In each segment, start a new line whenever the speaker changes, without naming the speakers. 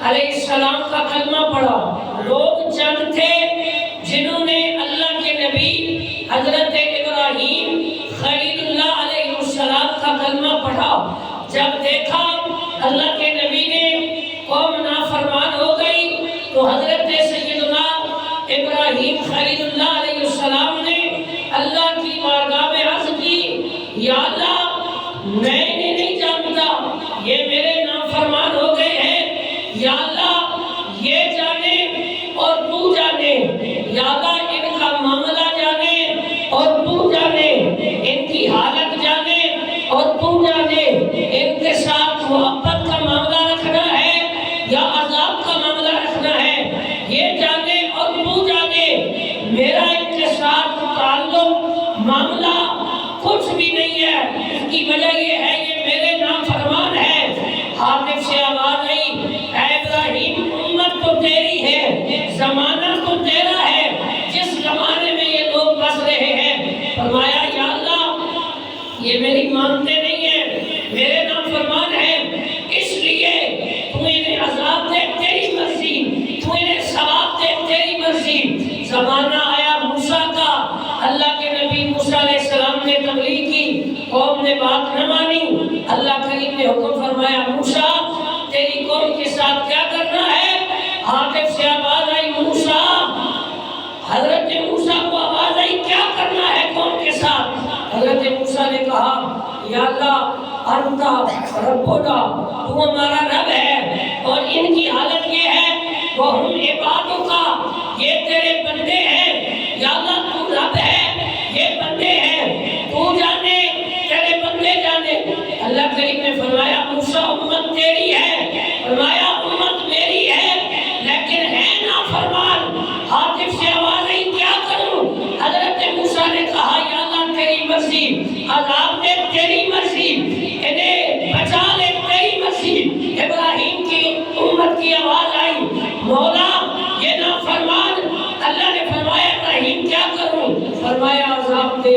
علیہ السلام کا کلمہ پڑھا. لوگ چند تھے جنہوں نے اللہ کے نبی حضرت ابراہیم خلیل اللہ علیہ السلام کا کلمہ پڑھا. جب دیکھا اللہ کے نبی نے قوم نافرمان ہو گئی تو حضرت سیدنا ابراہیم خلیل اللہ علیہ السلام نے اللہ کی بارگاہ میں عرض کی، یا اللہ میں انہیں نہیں جانتا، یہ میرے نافرمان ہو گئے ہیں، یا اللہ یہ جانے اور تو جانے، یا اللہ ان کا معاملہ جانے اور تو جانے، ان کی حالت جانے اور تو جانے، ان کے ساتھ محبت کا معاملہ رکھنا ہے یا عذاب کا معاملہ رکھنا ہے، یہ جانے اور تو جانے. میرا ان کے ساتھ تعلق معاملہ کچھ بھی نہیں ہے. اس کی وجہ یہ ہے یہ میرے نافرمان ہیں. حاطف سے آواز آئی، اے ابراہیم امت تو تیری ہے، زمانہ تو تیرا ہے، جس زمانے میں یہ لوگ بس رہے ہیں. فرمایا یا اللہ یہ میری مانتے نہیں ہیں، میرے نافرمان ہیں، اس لیے تو انہیں عذاب دے تیری مرضی، تو انہیں ثواب دے تیری مرضی. زمانہ آیا موسیٰ کا، اللہ کے نبی موسیٰ علیہ السلام نے تبلیغ کی، قوم نے بات نہ مانی. اللہ کریم نے حکم فرمایا موسیٰ تیری قوم کے ساتھ کیا کرنا ہے؟ حاطف سے آواز آئی موسیٰ، حضرت موسیٰ کو آواز آئی کیا کرنا ہے قوم کے ساتھ؟ حضرت موسیٰ نے کہا یا اللہ انتا ربنا، تو ہمارا رب ہے اور ان کی حالت یہ ہے وہ ہم عبادوں کا، یہ تیرے بندے ہیں. یا اللہ تو رب ہے، یہ بندے ہیں، تو جانے تیرے بندے جانے. اللہ کریم نے فرمایا موسیٰ امت تیری ہے، فرمایا امت میری ہے لیکن ہے نافرمان. حاطف سے آواز آئی کیا کروں؟ حضرت موسیٰ نے کہا یا اللہ تیری مرضی، عذاب دے تیری مرضی، انہیں بچا لے تیری مرضی. ابراہیم کی امت کی آواز آئی مولا یہ نافرمان. اللہ نے فرمایا ابراہیم کیا کروں؟ فرمایا عذاب دے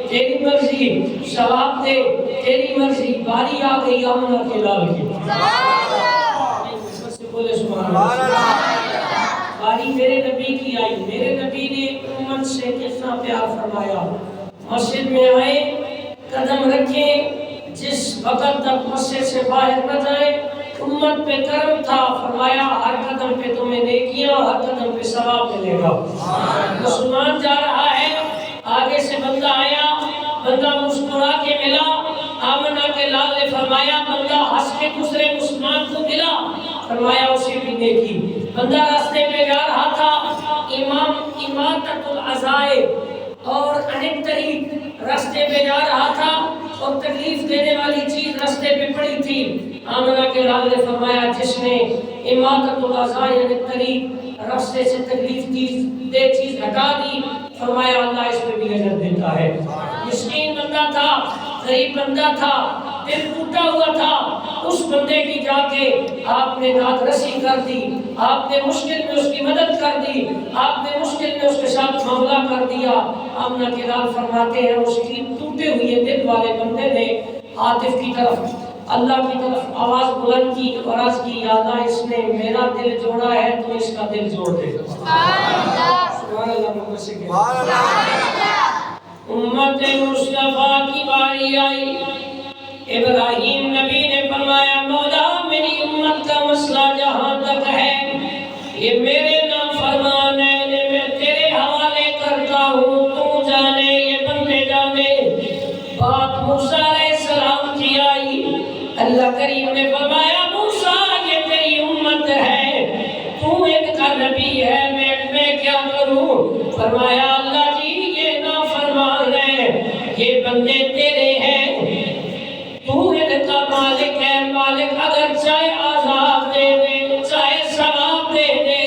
تیری مرضی، ثواب دے تیری مرضی. باری آ گئی آمنہ کے لال کی، بولے سبحان اللہ. باری میرے نبی کی آئی، میرے نبی نے امت سے کتنا پیار فرمایا. مسجد میں آئے، قدم رکھیں، جس وقت تک مسجد سے باہر نہ جائیں. امت پہ کرم تھا، فرمایا ہر قدم پہ تمہیں نیکیاں، ہر قدم پہ ثواب ملے گا. مسلمان جا رہا ہے، آگے سے بندہ آیا، بندہ مسکرا کے ملا. آمنہ کے لال نے فرمایا بندہ ہنس کے دوسرے مسلمان کو ملا، فرمایا اسے بھی نیکی. بندہ راستے پہ جا رہا تھا، امامت العزائے اور انک طریق راستے پہ جا رہا تھا اور تکلیف دینے والی چیز راستے پہ پڑی تھی. آمنہ کے لال نے فرمایا جس نے امامت العزائے انک طریق راستے سے تکلیف دے چیز ہٹا دی، فرمایا اللہ اس پہ بھی اجر دیتا ہے. مسکین بندہ تھا، غریب بندہ تھا، دل ٹوٹا ہوا تھا. اس بندے کی جا کے آپ نے داد رسی کر دی، آپ نے مشکل میں اس کی مدد کر دی، آپ نے مشکل میں اس کے ساتھ معاملہ کر دیا. آمنہ کے لال فرماتے ہیں اس کی ٹوٹے ہوئے دل والے بندے نے عاطف کی طرف، اللہ کی طرف آواز بلند کی اور عرض کی یا اللہ اس نے میرا دل جوڑا ہے تو اس کا دل جوڑ دے. سبحان اللہ. امت مصطفیٰ کی باری آئی. ابراہیم نبی نے فرمایا مولا میری امت کا مسئلہ جہاں تک ہے یہ میرے نافرمان ہیں، انہیں میں تیرے حوالے کرتا ہوں، تو جانے یہ بندے جانے. بات موسیٰ علیہ السلام کی آئی. اللہ کریم نے فرمایا موسیٰ یہ تیری امت ہے، تو ان کا نبی ہے، میں کیا کروں؟ فرمایا اللہ جی یہ نافرمان ہیں، یہ بندے تیرے ہیں، تو ان کا مالک ہے. مالک اگر چاہے عذاب دے دے چاہے ثواب دے دے،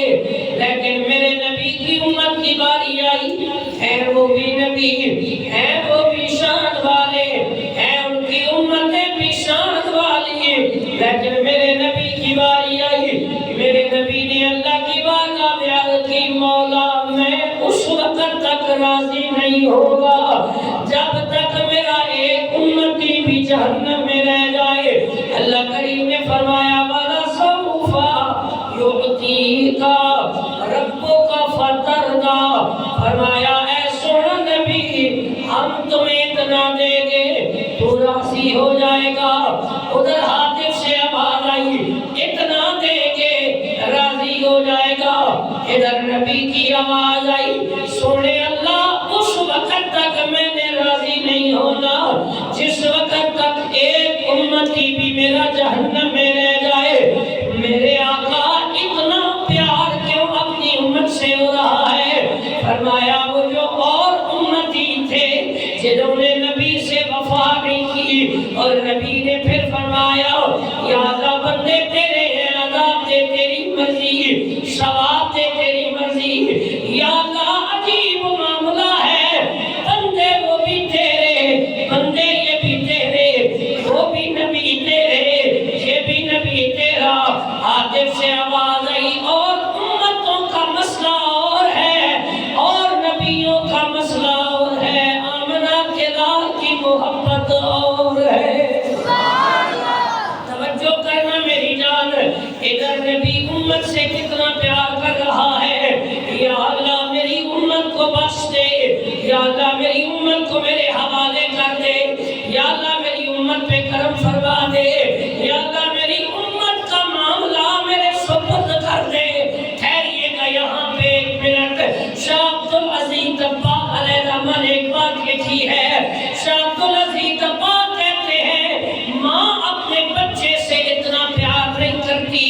لیکن میرے نبی کی امت کی باری آئی ہے، وہ بھی نبی ہے، وہ بھی شان والے ہیں، ان کی امتیں بھی شان والی ہیں. لیکن میرے نبی کی باری آئی، میرے نبی نے اللہ کی بارگاہ میں عرض کی مولا میں اس وقت تک راضی نہیں ہوگا جب تک میرا ایک امتی بھی جہنم میں رہ جائے. اللہ کریم نے فرمایا وَلَسَوْفَ کا ربوں کا فتردا، فرمایا اے سونا نبی ہم تمہیں اتنا دیں گے تو راضی ہو جائے گا۔ ادھر حاطب سے آواز آئی اتنا دیں گے راضی ہو جائے گا۔ ادھر نبی کی آواز آئی سونے اللہ اس وقت تک میں نے راضی نہیں ہونا جس وقت تک ایک امتی بھی میرا جہنم میں رہ جائے۔ میرے آقا اتنا پیار کیوں اپنی امت سے ہو رہا ہے؟ فرمایا وہ جو اور امتی تھے جنہوں نے نبی سے وفا نہیں کی، اور نبی نے پھر فرمایا یا اللہ بندے تیرے ہیں، عذاب دے تیری مرضی، ثواب دے تیری مرضی۔ یا اللہ عجیب معاملہ ہے، بندے وہ بھی تیرے، بندے یہ بھی تیرے، وہ بھی نبی تیرے، یہ بھی نبی تیرا۔ حاطب سے آواز آئی اور امتوں کا مسئلہ اور ہے اور نبیوں کا مسئلہ اور ہے، آمنہ کے لال کی محبت اور ہے۔ توجہ کرنا میری جان، ادھر نبی امت سے کتنا پیار کر رہا ہے۔ یا اللہ میری امت کو بخش دے، یا اللہ میری امت کو میرے حوالے کر دے، یا اللہ میری امت پہ کرم فرما دے، یا اللہ میری امت کا معاملہ میرے سپرد کر دے۔ ٹھہریے گا یہاں پہ ایک منٹ۔ شاہ عبدالعزیز دباغ علیہ الرحمن ایک بات لکھی ہے، شاہ عبدالعزیز دباغ کہتے ہیں ماں اپنے بچے سے اتنا پیار نہیں کرتی،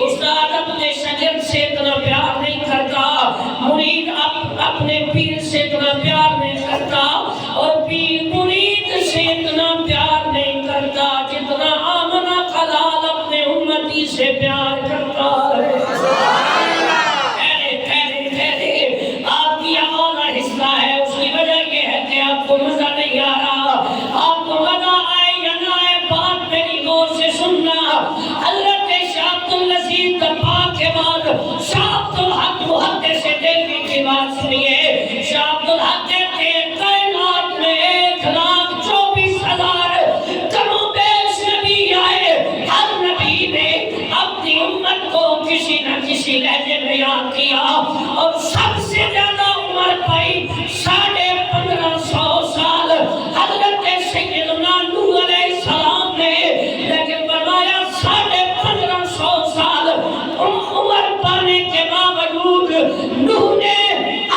استاد اپنے شاگرد سے اتنا پیار نہیں کرتا، مرید اپنے پیر سے اتنا پیار نہیں کرتا، اور پیر مرید سے اتنا پیار نہیں کرتا جتنا آمنہ کا لال اپنے امتی سے پیار کرتا ہے۔ آپ کی آواز آہستہ ہے، اس کی وجہ یہ ہے کہ آپ کو مزہ نہیں آ رہا۔ آپ کو مزہ آئے یا نہ آئے بات میری غور سے سننا۔ حضرت شاہ عبدالعزیز دباغ کے بعد شاہ عبدالحق محدث دہلوی کی بات سنیے۔ شاہ عبدالحق کہتے ہیں کائنات میں 1,24,000 کم و بیش نبی آئے، ہر نبی نے اپنی امت کو کسی نہ کسی لہجے میں یاد کیا، اور سب سے زیادہ عمر پائی 1550 سال حضرت سیدنا نوح علیہ السلام نے، لیکن فرمایا 1550 سال عمر پانے کے باوجود نوح نے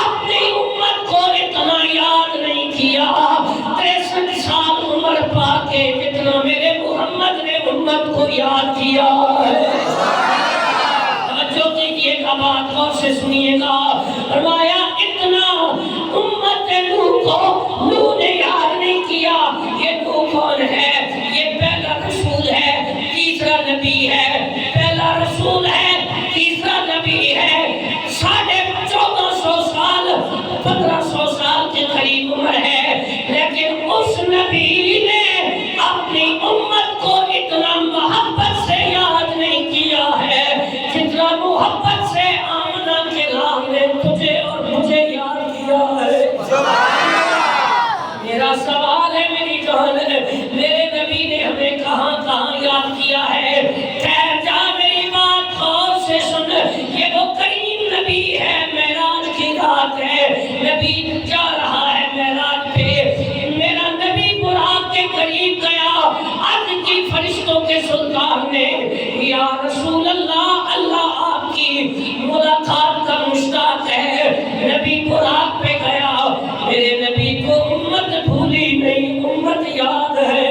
اپنی امت کو اتنا یاد نہیں کیا 63 سال عمر پا کے جتنا میرے محمد نے امت کو یاد کیا ہے۔ توجہ کیجئے گا، بات غور سے سنیے گا۔ فرمایا اتنا امت نوح کو نوح نے یاد نہیں کیا۔ یہ نوح کون ہے؟ یہ پہلا رسول ہے، تیسرا نبی ہے، پہلا رسول ہے، تیسرا نبی ہے، 1450 سال 1500 سال کے قریب عمر ہے، لیکن اس نبی نے اپنی امت کو اتنا محبت سے یاد نہیں کیا ہے جتنا محبت سے آمنہ کے لال نے تجھے اور مجھے یاد کیا ہے۔ میرا سوال ہے میری جان، میرے نبی نے ہمیں کہاں کہاں یاد کیا ہے؟ ٹھہر جا میری بات غور سے سن، یہ وہ کریم نبی ہے، معراج کی رات ہے، نبی جا رہا ہے معراج پہ، میرا نبی براق کے قریب گیا، عرض کی فرشتوں کے سلطان نے یا رسول اللہ، اللہ آپ کی ملاقات کا مشتاق ہے۔ نبی براق پہ گیا، میرے نبی کو امت بھولی نہیں، امت یاد ہے۔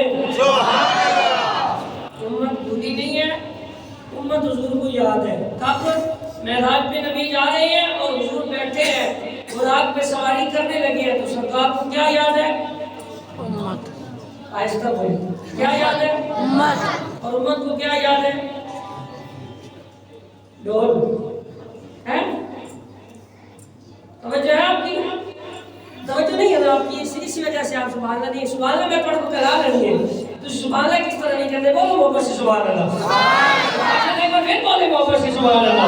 امت بھولی نہیں ہے، امت حضور کو یاد ہے۔ کافر معراج پہ نبی جا رہے ہیں اور حضور بیٹھے ہیں، براق پہ سواری کرنے لگے ہیں، تو سرکار کو کیا یاد ہے؟ امت۔ آہستہ بولیں، کیا یاد ہے؟ امت۔ اور امت کو کیا یاد ہے؟ ڈول ہے؟ توجہ ہے آپ کی؟ توجہ نہیں ہے آپ کی، اسی وجہ سے آپ سبحان اللہ نہیں، سبحان اللہ میں پڑھ کو کرا رہی ہے، تو سبحان اللہ کس طرح نہیں کہتے؟ بولو محبت سے سبحان اللہ، ایک بار پھر بولے محبت سے سبحان اللہ،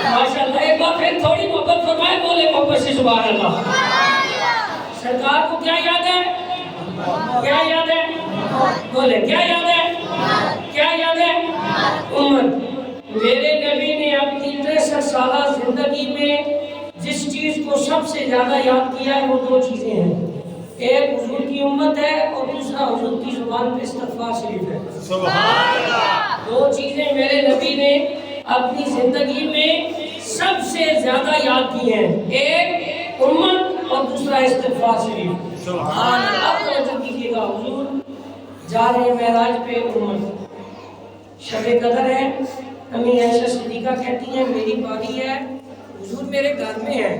ماشاءاللہ ایک بار پھر تھوڑی محبت فرمائے، بولے محبت سے سبحان اللہ۔ سرکار کو کیا یاد ہے؟ کیا یاد ہے؟ بولے کیا یاد ہے؟ کیا یاد ہے؟ امت۔ میرے نبی نے اپنی 63 سالہ زندگی میں جس چیز کو سب سے زیادہ یاد کیا ہے وہ دو چیزیں ہیں، ایک حضور کی امت ہے اور دوسرا حضور کی زبان پہ استغفار شریف ہے۔ سبحان اللہ۔ دو چیزیں میرے نبی نے اپنی زندگی میں سب سے زیادہ یاد کی ہیں، ایک امت اور دوسرا استغفار شریف۔ سبحان اللہ۔ اب توجہ کیجیے گا، حضور جا رہے ہیں معراج پہ، امت شب قدر ہے، امی عائشہ صدیقہ کہتی ہیں میری باری ہے، حضور میرے گھر میں ہے۔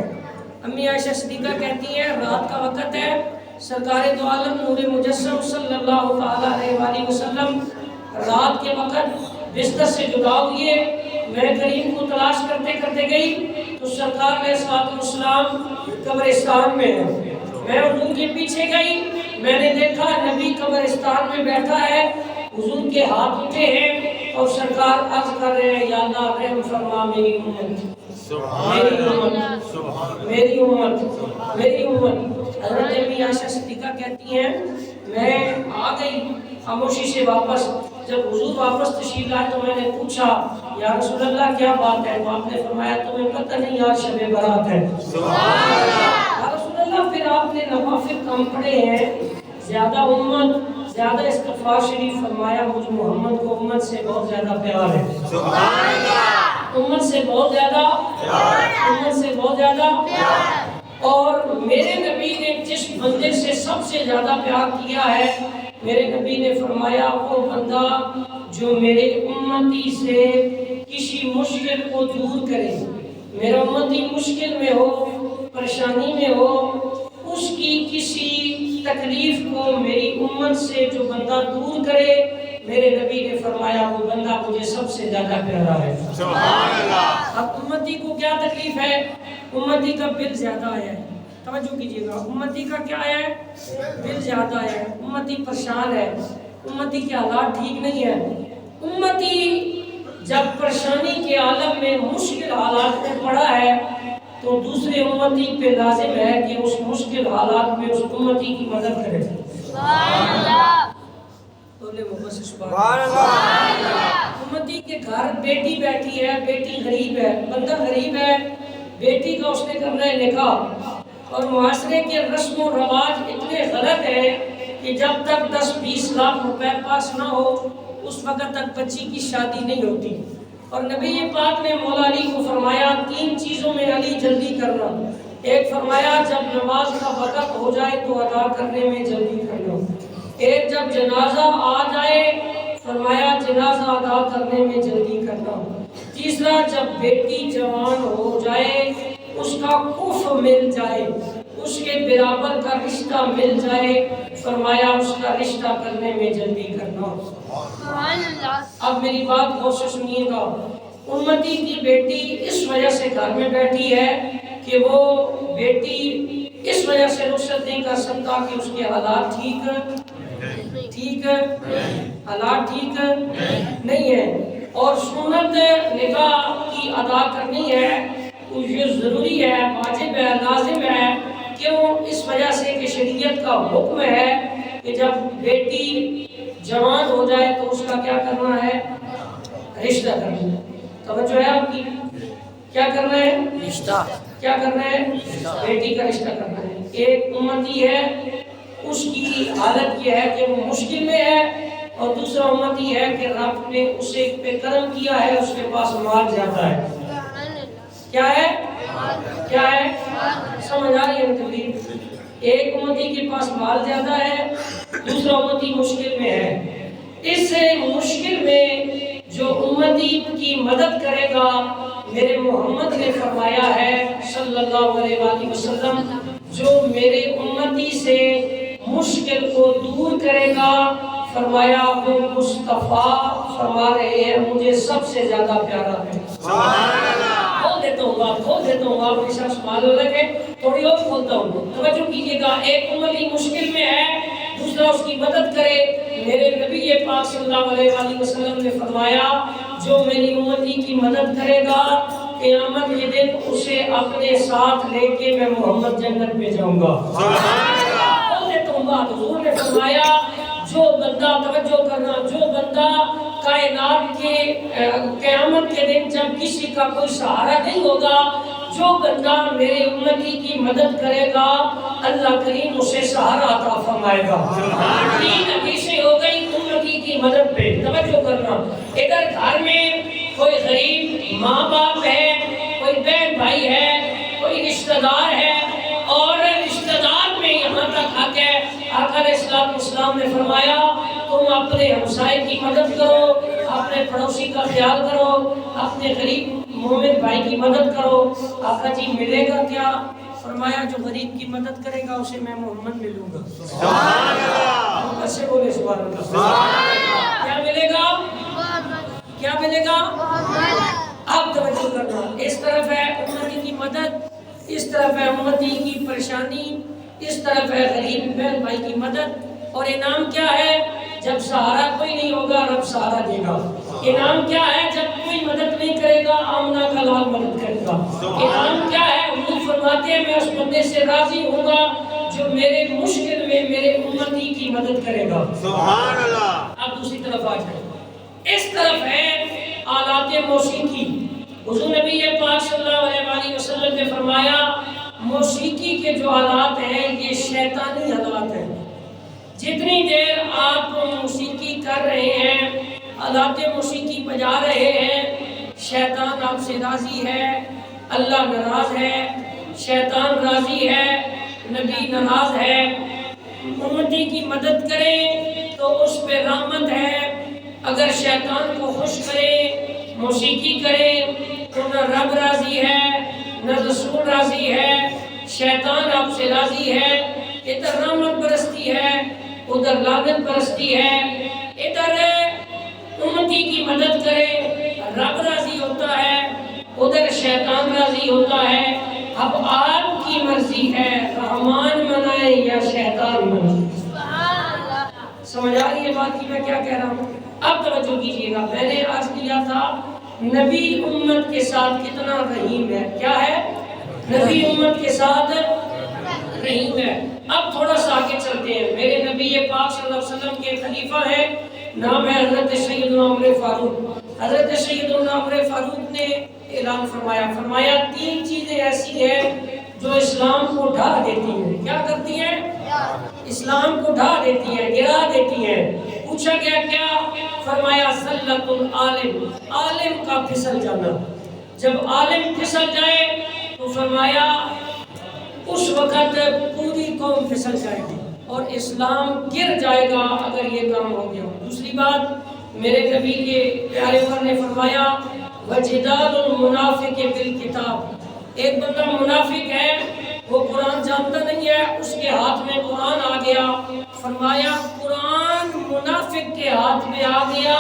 امی عائشہ صدیقہ کہتی ہیں رات کا وقت ہے، سرکار دو عالم نور مجسم صلی اللہ تعالیٰ علیہ وآلہ وسلم رات کے وقت بستر سے جدا ہوئے، میں کریم کو تلاش کرتے کرتے گئی تو سرکار علیہ السلام قبرستان میں ہے۔ میں حضور کے پیچھے گئی، میں نے دیکھا نبی قبرستان میں بیٹھا ہے، حضور کے ہاتھ اٹھے ہیں اور سرکار عرض کر رہے ہیں یا اللہ رحم فرما میری امت، میری امت، میری امت، میری امت۔ حضرت امی عائشہ صدیقہ کہتی ہیں میں آ گئی خاموشی سے واپس، جب حضور واپس تشریف لائے تو میں نے پوچھا یا رسول اللہ کیا بات ہے، تو آپ نے فرمایا تمہیں پتہ نہیں آج شب برات ہے۔ یا رسول اللہ پھر آپ نے نوافل کم پڑھے ہیں، زیادہ امت، زیادہ استغفار شریف فرمایا، مجھے محمد کو امت سے بہت زیادہ پیار ہے۔ امت سے بہت زیادہ، امت سے بہت زیادہ پیار۔ اور میرے نبی نے جس بندے سے سب سے زیادہ پیار کیا ہے، میرے نبی نے فرمایا وہ بندہ جو میرے امتی سے کسی مشکل کو دور کرے، میرا امتی مشکل میں ہو، پریشانی میں ہو، اس کی کسی تکلیف کو میری امت سے جو بندہ دور کرے، میرے نبی نے فرمایا وہ بندہ مجھے سب سے زیادہ پیارا ہے۔ سبحان اللہ۔ اب امتی کو کیا تکلیف ہے؟ امتی کا بل زیادہ ہے، توجہ کیجیے گا، امتی کا کیا ہے؟ بل زیادہ ہے، امتی پریشان ہے، امتی کے حالات ٹھیک نہیں ہے۔ امتی جب پریشانی کے عالم میں مشکل حالات میں پڑا ہے تو دوسرے امتی پہ لازم ہے کہ اس مشکل حالات میں اس امتی کی مدد کرے۔ سبحان اللہ۔ بولے محمد سے سبحان اللہ۔ امتی کے گھر بیٹی بیٹھی ہے، بیٹی غریب ہے، بندہ غریب ہے، بیٹی کا اس نے کرنا ہے نکاح، اور معاشرے کے رسم و رواج اتنے غلط ہیں کہ جب تک 10-20 لاکھ روپے پاس نہ ہو اس وقت تک بچی کی شادی نہیں ہوتی۔ اور نبی پاک نے مولا علی کو فرمایا 3 چیزوں میں علی جلدی کرنا، ایک فرمایا جب نماز کا وقت ہو جائے تو ادا کرنے میں جلدی کرنا، ایک جب جنازہ آ جائے فرمایا جنازہ ادا کرنے میں جلدی کرنا، تیسرا جب بیٹی جوان ہو جائے اس کا کف مل جائے، اس کے برابر کا رشتہ مل جائے، فرمایا اس کا رشتہ کرنے میں جلدی کرنا۔ اب میری بات غور سے سنیے گا، امتی کی بیٹی اس وجہ سے گھر میں بیٹھی ہے کہ وہ بیٹی اس وجہ سے رخصت نہیں کر سکتا کہ اس کے حالات ٹھیک حالات ٹھیک نہیں ہے، اور سنت نکاح کی ادا کرنی ہے تو یہ ضروری ہے، واجب ہے، لازم ہے۔ کیوں؟ اس وجہ سے کہ شریعت کا حکم ہے کہ جب بیٹی جوان ہو جائے تو اس کا کیا کرنا ہے؟ رشتہ کرنا ہے۔ توجہ ہے آپ کی؟ کیا کرنا ہے؟ رشتہ۔ کیا کرنا ہے؟ بیٹی کا رشتہ کرنا ہے۔ ایک امتی ہے اس کی حالت یہ ہے کہ وہ مشکل میں ہے، اور دوسرا امتی ہے کہ رب نے اسے پہ کرم کیا ہے، اس کے پاس مال زیادہ ہے۔ کیا ہے؟ کیا ہے؟ سمجھ آ رہی ہے تکلیف؟ ایک امتی کے پاس مال زیادہ ہے، دوسرا امتی مشکل میں ہے۔ اس مشکل میں جو امتی کی مدد کرے گا، میرے محمد نے فرمایا ہے صلی اللہ علیہ وآلہ وسلم، جو میرے امتی سے مشکل کو دور کرے گا، فرمایا وہ مصطفیٰ فرما رہے ہیں مجھے سب سے زیادہ پیارا ہے۔ کھول دیتا ہوں آپ کے شخص معلوم لگے، تھوڑی اور کھولتا ہوں، توجہ کیجیے گا۔ ایک امتی مشکل میں ہے، دوسرا اس کی مدد کرے، میرے نبی پاک صلی اللہ علیہ وآلہ وسلم نے فرمایا جو میری امتی کی مدد کرے گا قیامت کے دن اسے اپنے ساتھ لے کے میں محمد جنت میں جاؤں گا۔ کھول دیتا ہوں بات، حضور نے فرمایا جو بندہ، توجہ کرنا، جو بندہ کائنات کے قیامت کے دن جب کسی کا کوئی سہارا نہیں ہوگا، جو بندہ میرے امتی کی مدد کرے گا اللہ کریم اسے سہارا عطا فرمائے گا۔ تین حدیثیں ہو گئی امتی کی مدد پہ، توجہ کرنا۔ ادھر گھر میں کوئی غریب ماں باپ ہے، کوئی بہن بھائی ہے، کوئی رشتہ دار ہے، اور رشتہ دار میں یہاں تک حق ہے، آقا علیہ السلام نے فرمایا تم اپنے ہمسائے کی مدد کرو، اپنے پڑوسی کا خیال کرو، اپنے غریب مومن بھائی کی مدد کرو۔ آقا جی ملے گا کیا؟ فرمایا جو غریب کی مدد کرے گا اسے میں محمد ملوں گا۔ سبحان اللہ، ایسے بولے سبحان اللہ۔ سبحان اللہ، کیا ملے گا؟ کیا ملے گا؟ اب توجہ کرنا، اس طرف ہے امتی کی مدد، اس طرف ہے امتی کی پریشانی، اس طرف ہے غریب بہن بھائی کی مدد۔ اور انعام کیا ہے؟ جب سہارا کوئی نہیں ہوگا رب سہارا دے گا۔ انعام کیا ہے؟ جب کوئی مدد نہیں کرے گا آمنہ کا لال مدد کرے گا۔ انعام کیا ہے؟ حضور فرماتے ہیں میں اس بندے سے راضی ہوں گا جو میرے مشکل میں میرے امتی کی مدد کرے گا۔ سبحان اللہ۔ اب دوسری طرف آ جائیں، اس طرف ہے آلات موسیقی۔ حضور نبی پاک صلی اللہ علیہ وسلم نے فرمایا موسیقی کے جو آلات ہیں یہ شیطانی آلات ہیں۔ جتنی دیر آپ موسیقی کر رہے ہیں، آلات موسیقی بجا رہے ہیں، شیطان آپ سے راضی ہے، اللہ ناراض ہے، شیطان راضی ہے، نبی ناراض ہے۔ امتی کی مدد کریں تو اس پہ رحمت ہے، اگر شیطان کو خوش کرے موسیقی کرے تو نہ رب راضی ہے نہ رسول راضی ہے، شیطان آپ سے راضی ہے۔ ادھر رحمت برستی ہے، ادھر لعنت برستی ہے۔ ادھر امتی کی مدد کرے رب راضی ہوتا ہے، ادھر شیطان راضی ہوتا ہے۔ اب آپ کی مرضی ہے رحمان منائے یا شیطان منائے۔ سمجھ آ رہی ہے بات کی میں کیا کہہ رہا ہوں؟ اب توجہ کیجئے گا، میں نے آج کیا تھا نبی امت کے ساتھ کتنا رحیم ہے۔ کیا ہے؟ نبی امت کے ساتھ رحیم ہے۔ اب تھوڑا سا آگے چلتے ہیں۔ میرے نبی پاک صلی اللہ علیہ وسلم کے خلیفہ ہیں، نام ہے حضرت سیدنا عمر فاروق۔ حضرت سیدنا عمر فاروق نے اعلان فرمایا تین چیزیں ایسی ہیں جو اسلام کو ڈھا دیتی ہیں۔ کیا کرتی ہیں؟ اسلام کو ڈھا دیتی ہیں، گرا دیتی ہیں۔ پوچھا گیا کیا؟ فرمایا زلت العالم، عالم کا پھسل جانا۔ جب عالم پھسل جائے تو فرمایا اس وقت پوری قوم پھسل جائے گی اور اسلام گر جائے گا اگر یہ کام ہو گیا۔ دوسری بات میرے نبی کے پیارے پر نے فرمایا وجدال المنافق بالکتاب، ایک بندہ منافق ہے، وہ قرآن جانتا نہیں ہے، اس کے ہاتھ میں قرآن آ گیا، فرمایا قرآن منافق کے ہاتھ میں آ گیا،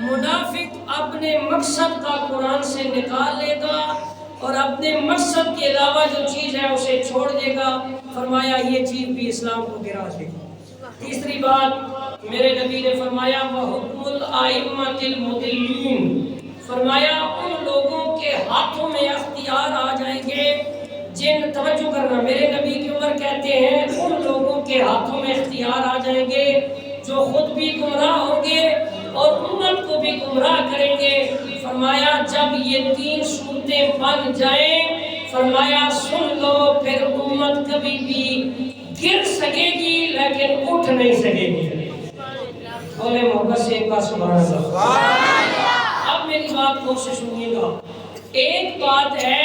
منافق اپنے مقصد کا قرآن سے نکال لے گا اور اپنے مقصد کے علاوہ جو چیز ہے اسے چھوڑ دے گا۔ فرمایا یہ چیز بھی اسلام کو گرا دے گا۔ تیسری بات میرے نبی نے فرمایا وَحُكْمُ الْأَئِمَّةِ الْمُضِلِّينَ، فرمایا ان لوگوں کے ہاتھوں میں اختیار آ جائیں گے جن، توجہ کرنا، میرے نبی کی عمر کہتے ہیں ان لوگوں کے ہاتھوں میں اختیار آ جائیں گے جو خود بھی گمراہ ہوں گے اور امت کو بھی گمراہ کریں گے۔ فرمایا جب یہ تین صورتیں بن جائیں، فرمایا سن لو پھر امت کبھی بھی گر سکے گی لیکن اٹھ نہیں سکے گی۔ بولے محبت سے ایک بار سبحان اللہ۔ اب میری بات کو سے سنیے گا، ایک بات ہے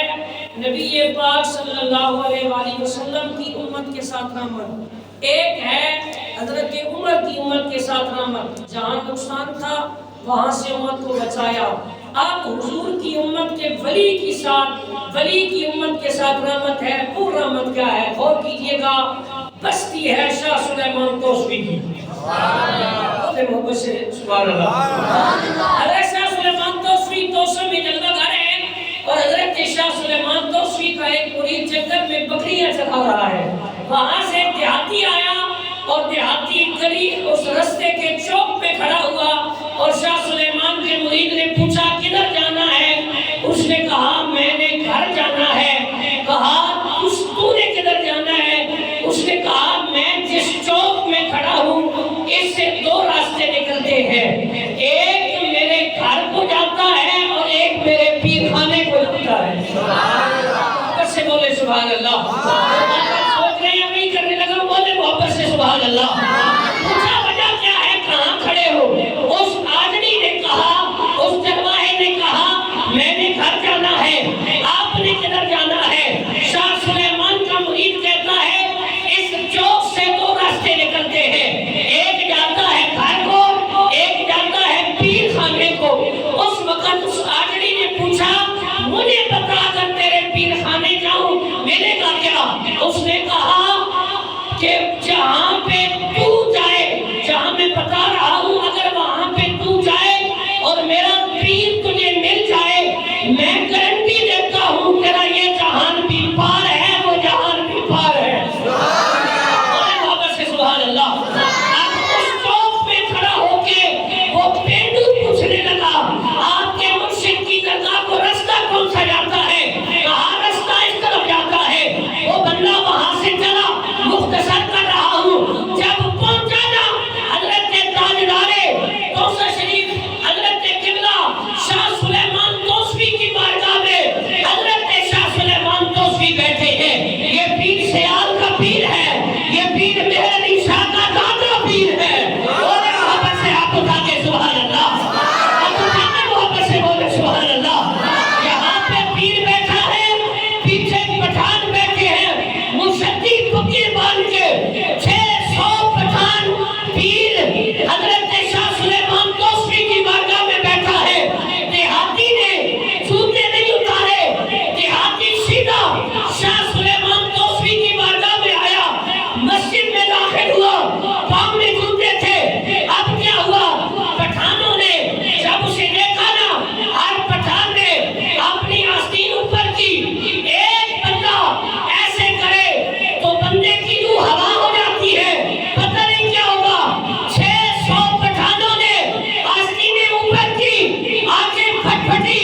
نبی پاک صلی اللہ علیہ وآلہ وسلم کی امت کے ساتھ رحمت، ایک ہے حضرت عمر کی امت کے ساتھ رحمت، جہاں نقصان تھا وہاں سے امت کو بچایا۔ اب حضور کی امت کے ولی کی ساتھ، ولی کی امت کے ساتھ رحمت ہے۔ وہ رحمت کیا ہے؟ غور کیجئے گا، بستی ہے شاہ سلیمان توسوی کی۔ محبت سے سبحان اللہ۔ حضرت شاہ سلیمان توسوی توسو میں جلوہ گھر ہے اور حضرت شاہ سلیمان توسوی کا ایک مرید جنگل میں بکریاں چلا رہا ہے، وہاں سے دیہاتی آیا اور دیہاتی گلی اس رستے کے چوک پہ کھڑا ہوا اور شاہ سلیمان کے مرید نے پوچھا کدھر جانا ہے؟ اس نے کہا میں نے گھر جانا ہے۔ کہا تو نے کدھر جانا ہے؟ اس نے کہا میں جس چوک میں کھڑا ہوں اس سے دو راستے نکلتے ہیں، ایک سبحان اللہ. سوچ رہے ہیں نہیں کرنے لگا, بولے محبت سے سبحان اللہ. پوچھا وجہ کیا ہے, کہاں کھڑے ہو؟ اس آدمی نے کہا, اس چرواہے نے کہا میں نے گھر جانا ہے. آپ نے کدھر جانا ہے؟ شاہ سلیمان کا مرید کہتا ہے اس چوک سے دو راستے نکلتے ہیں, ایک جاتا ہے گھر کو, ایک جاتا ہے پیر خانے کو. اس وقت اس آدمی نے پوچھا مجھے بتا اگر تیرے پیر خانے جاؤں ملے گا کیا؟ اس نے کہا کہ جہاں پہ تو جائے, جہاں میں بتا رہا ہوں اگر وہاں پہ تو جائے اور میرا پیر تجھے مل جائے, میں گارنٹی دیتا ہوں تیرا یہ جہان بھی پار ہے, وہ جہان بھی پار ہے. سبحان اللہ. اب اس چوک پہ کھڑا ہو کے وہ پینڈو پوچھنے لگا آپ کے مرشد کی درگاہ کو رستہ کون سا جاتا ہے؟ کہاں رستہ اس طرف جاتا ہے. وہ بندہ وہاں سے چلا, مختصر کر رہا ہوں. جب پہنچا نا حضرت تاجدارے توسہ شریف حضرت قبلہ شاہ سلیمان توسوی کی بارگاہ میں حضرت شاہ سلیمان توسوی بیٹھے ہیں. یہ پیر سیال کا پیر ہے, یہ پیر مہر علی شاہ کا دادا پیر ہے. اور محبت سے آپ اٹھا کے سبحان اللہ, آپ اٹھا کے محبت سے بولے سبحان اللہ. یہاں پہ پیر بیٹھا ہے, پیچھے پٹھان بیٹھے ہیں مشدد فقیر بان کے, 600 پٹھان پیر حضرت شاہ سلیمان توسوی کی بارگاہ میں بیٹھا ہے. دیہاتی نے جوتے نہیں اتارے, دیہاتی سیدھا شاہ سلیمان توسوی کی بارگاہ میں آیا, مسجد میں داخل ہوا, پاؤں میں جوتے تھے. اب کیا ہوا, پٹھانوں نے جب اسے دیکھا نا, ہر پٹھان نے اپنی آستین اوپر کی. ایک بندہ ایسے کرے تو بندے کی روح ہوا ہو جاتی ہے, پتہ نہیں کیا ہوگا. 600 پٹھانوں نے آستینیں اوپر کی, آنکھیں پھٹ پھٹی,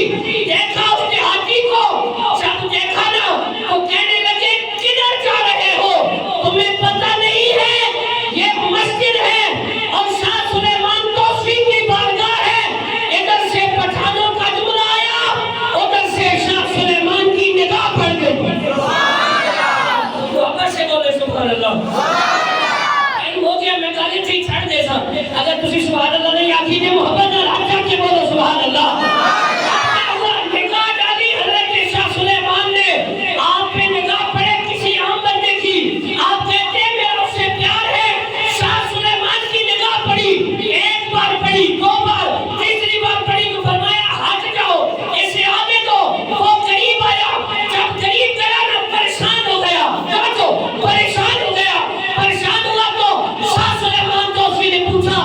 دیکھا اس دیہاتی کو. جب دیکھا نا تو کہنے لگے کدھر جا رہے ہو, تمہیں پتہ نہیں ہے یہ مسجد ہے اور شاہ سلیمان توسوی کی بارگاہ ہے. ادھر سے پٹھانوں کا جملہ آیا, ادھر سے شاہ سلیمان کی نگاہ پڑ گئی. محبت سے بولے سبحان اللہ. ٹائم ہو گیا, میں گالی تھی چھڑ دے سا. اگر تسی سبحان اللہ نہیں آتی نے محبت نہ رات جا کے بولو سبحان اللہ. نگاہ ڈالی حضرت شاہ سلیمان نے, آپ پہ نگاہ پڑے کسی عام بندے کی, آپ کہتے ہیں میرا اس سے پیار ہے. شاہ سلیمان کی نگاہ پڑی, ایک بار پڑی, 2 بار, تیسری بار پڑی تو فرمایا ہٹ جاؤ, اسے آنے دو. وہ قریب آیا, جب قریب گیا نا پریشان ہو گیا, پریشان ہو گیا. پریشان ہوا تو شاہ سلیمان توسوی نے پوچھا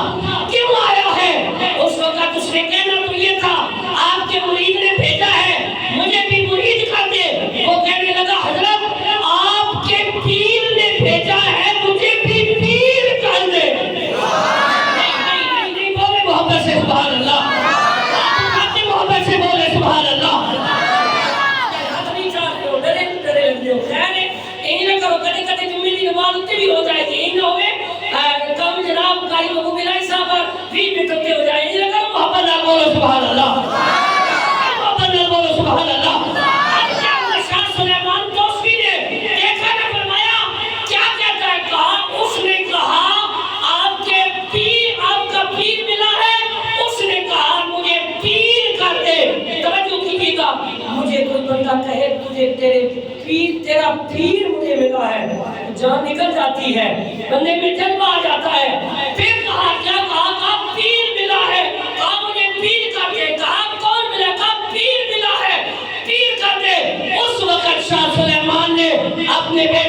کیوں آیا ہے؟ اس وقت اس نے کہنا تو یہ تھا آپ کے مرید نے بھیجا ہے, مجھے بھی مرید کر دے. وہ کہنے لگا حضرت آپ کے پیر نے بھیجا ہے, مجھے بھی پیر کر دے. نہیں بولے محبت سے سبحان اللہ, آپ محبت سے بولے سبحان اللہ. ڈرے لگ جاؤ, خیر ہے یہ نہ کرو, کدے کدے جمعے کی نماز اتنے بھی ہو جائے گی, یہ نہ ہوئے کم جناب قاری محبوب الہی صاحب 20 منٹ اتنے ہو جائے. یہ نہ کرو, محبت نہ بولو سبحان اللہ, محبت نہ بولو سبحان اللہ. شاہ سلیمان توسوی نے دیکھا نہ, فرمایا کیا کہتا ہے, کہا اس نے کہا آپ کے پیر, آپ کا پیر ملا ہے. اس نے کہا مجھے پیر کر دے. توجہ کیجیے گا, مجھے کوئی بندہ کہے تجھے تیرا پیر مجھے ملا ہے, جان نکل جاتی ہے, بندے میں جذبہ آ جاتا ہے. پھر کہا کیا, کہا پیر ملا ہے, کہا مجھے پیر کر دے. کہا کون ملا, کہا پیر ملا ہے, پیر کر دے. اس وقت شاہ سلیمان نے اپنے بیٹے